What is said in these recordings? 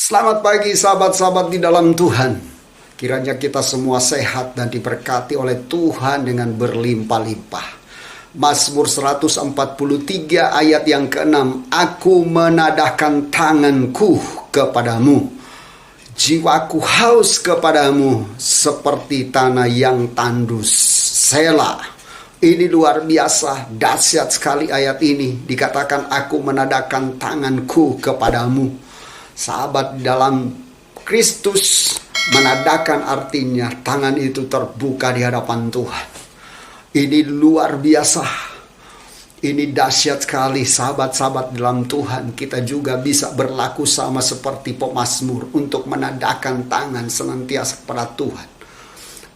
Selamat pagi sahabat-sahabat di dalam Tuhan. Kiranya kita semua sehat dan diberkati oleh Tuhan dengan berlimpah-limpah. Mazmur 143 ayat yang ke-6. Aku menadahkan tanganku kepadamu. Jiwaku haus kepadamu seperti tanah yang tandus. Selah. Ini luar biasa, dahsyat sekali ayat ini. Dikatakan aku menadahkan tanganku kepadamu. Sahabat dalam Kristus, menadahkan artinya tangan itu terbuka di hadapan Tuhan. Ini luar biasa. Ini dahsyat sekali sahabat-sahabat dalam Tuhan. Kita juga bisa berlaku sama seperti pemazmur untuk menadahkan tangan senantiasa kepada Tuhan.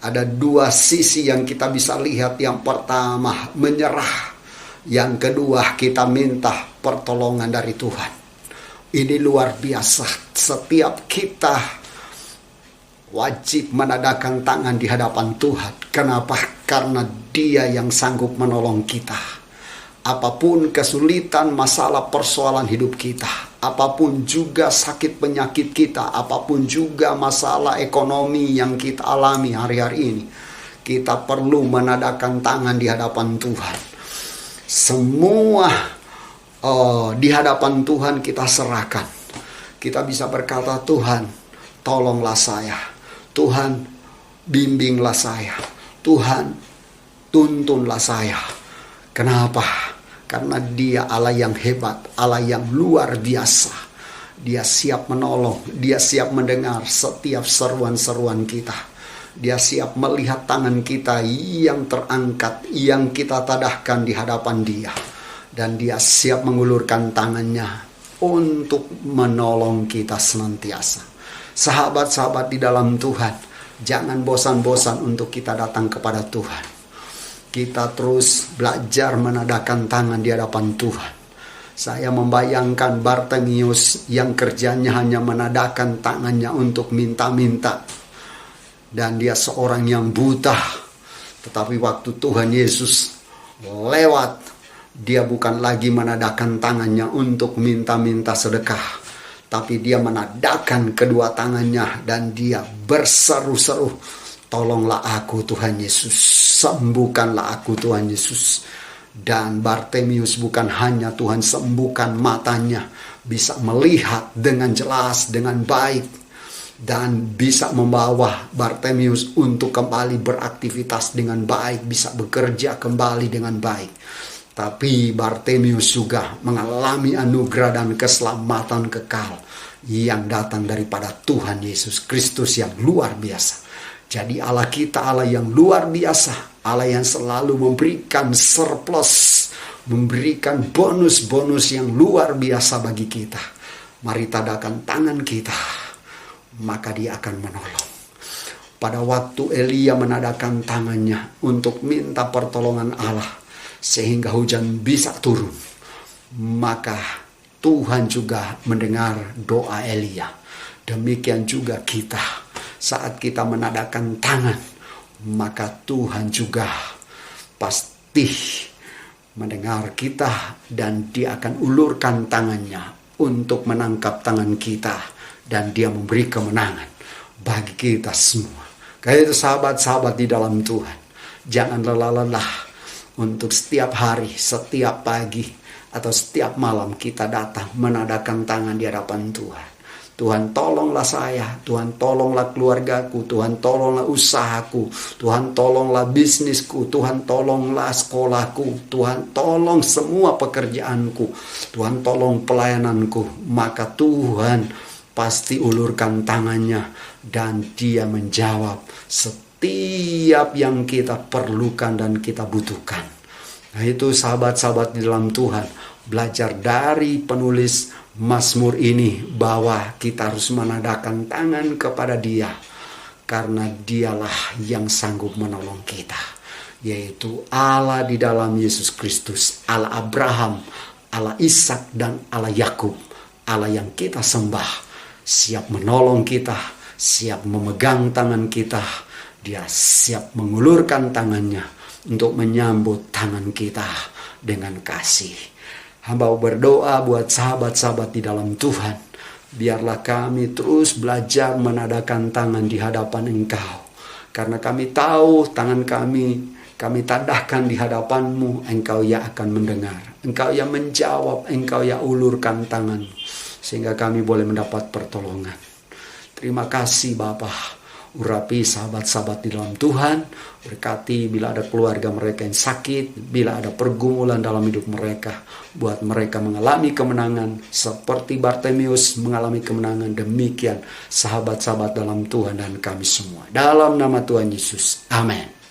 Ada dua sisi yang kita bisa lihat. Yang pertama menyerah. Yang kedua kita minta pertolongan dari Tuhan. Ini luar biasa. Setiap kita wajib menadahkan tangan di hadapan Tuhan. Kenapa? Karena Dia yang sanggup menolong kita. Apapun kesulitan, masalah, persoalan hidup kita, apapun juga sakit penyakit kita, apapun juga masalah ekonomi yang kita alami hari-hari ini, kita perlu menadahkan tangan di hadapan Tuhan. Semua di hadapan Tuhan kita serahkan. Kita bisa berkata, Tuhan, tolonglah saya. Tuhan, bimbinglah saya. Tuhan, tuntunlah saya. Kenapa? Karena Dia Allah yang hebat, Allah yang luar biasa. Dia siap menolong, Dia siap mendengar setiap seruan-seruan kita. Dia siap melihat tangan kita yang terangkat, yang kita tadahkan di hadapan Dia. Dan Dia siap mengulurkan tangannya untuk menolong kita senantiasa. Sahabat-sahabat di dalam Tuhan, jangan bosan-bosan untuk kita datang kepada Tuhan. Kita terus belajar menadahkan tangan di hadapan Tuhan. Saya membayangkan Bartimius yang kerjanya hanya menadahkan tangannya untuk minta-minta. Dan dia seorang yang buta. Tetapi waktu Tuhan Yesus lewat, dia bukan lagi menadahkan tangannya untuk minta-minta sedekah. Tapi dia menadahkan kedua tangannya dan dia berseru-seru, tolonglah aku Tuhan Yesus, sembuhkanlah aku Tuhan Yesus. Dan Bartimius bukan hanya Tuhan sembuhkan matanya, bisa melihat dengan jelas, dengan baik. Dan bisa membawa Bartimius untuk kembali beraktivitas dengan baik, bisa bekerja kembali dengan baik. Tapi Bartimius juga mengalami anugerah dan keselamatan kekal yang datang daripada Tuhan Yesus Kristus yang luar biasa. Jadi Allah kita Allah yang luar biasa. Allah yang selalu memberikan surplus, memberikan bonus-bonus yang luar biasa bagi kita. Mari tadahkan tangan kita, maka Dia akan menolong. Pada waktu Elia menadahkan tangannya untuk minta pertolongan Allah, sehingga hujan bisa turun, maka Tuhan juga mendengar doa Elia. Demikian juga kita, saat kita menadahkan tangan, maka Tuhan juga pasti mendengar kita dan Dia akan ulurkan tangannya untuk menangkap tangan kita dan Dia memberi kemenangan bagi kita semua. Karena itu sahabat-sahabat di dalam Tuhan, jangan lelah-lelah untuk setiap hari, setiap pagi, atau setiap malam kita datang menadahkan tangan di hadapan Tuhan. Tuhan tolonglah saya, Tuhan tolonglah keluargaku, Tuhan tolonglah usahaku, Tuhan tolonglah bisnisku, Tuhan tolonglah sekolahku, Tuhan tolong semua pekerjaanku, Tuhan tolong pelayananku. Maka Tuhan pasti ulurkan tangannya dan Dia menjawab setiap yang kita perlukan dan kita butuhkan. Nah itu sahabat-sahabat di dalam Tuhan, belajar dari penulis Mazmur ini bahwa kita harus menadahkan tangan kepada Dia, karena Dialah yang sanggup menolong kita, yaitu Allah di dalam Yesus Kristus, Allah Abraham, Allah Ishak dan Allah Yakub. Allah yang kita sembah, siap menolong kita, siap memegang tangan kita. Dia siap mengulurkan tangannya untuk menyambut tangan kita dengan kasih. Hamba berdoa buat sahabat-sahabat di dalam Tuhan. Biarlah kami terus belajar menadakan tangan di hadapan Engkau. Karena kami tahu tangan kami tandahkan di hadapan-Mu, Engkau yang akan mendengar. Engkau yang menjawab, Engkau yang ulurkan tangan. Sehingga kami boleh mendapat pertolongan. Terima kasih Bapa. Urapi sahabat-sahabat di dalam Tuhan. Berkati bila ada keluarga mereka yang sakit, bila ada pergumulan dalam hidup mereka. Buat mereka mengalami kemenangan seperti Bartimeus mengalami kemenangan. Demikian sahabat-sahabat dalam Tuhan dan kami semua. Dalam nama Tuhan Yesus. Amin.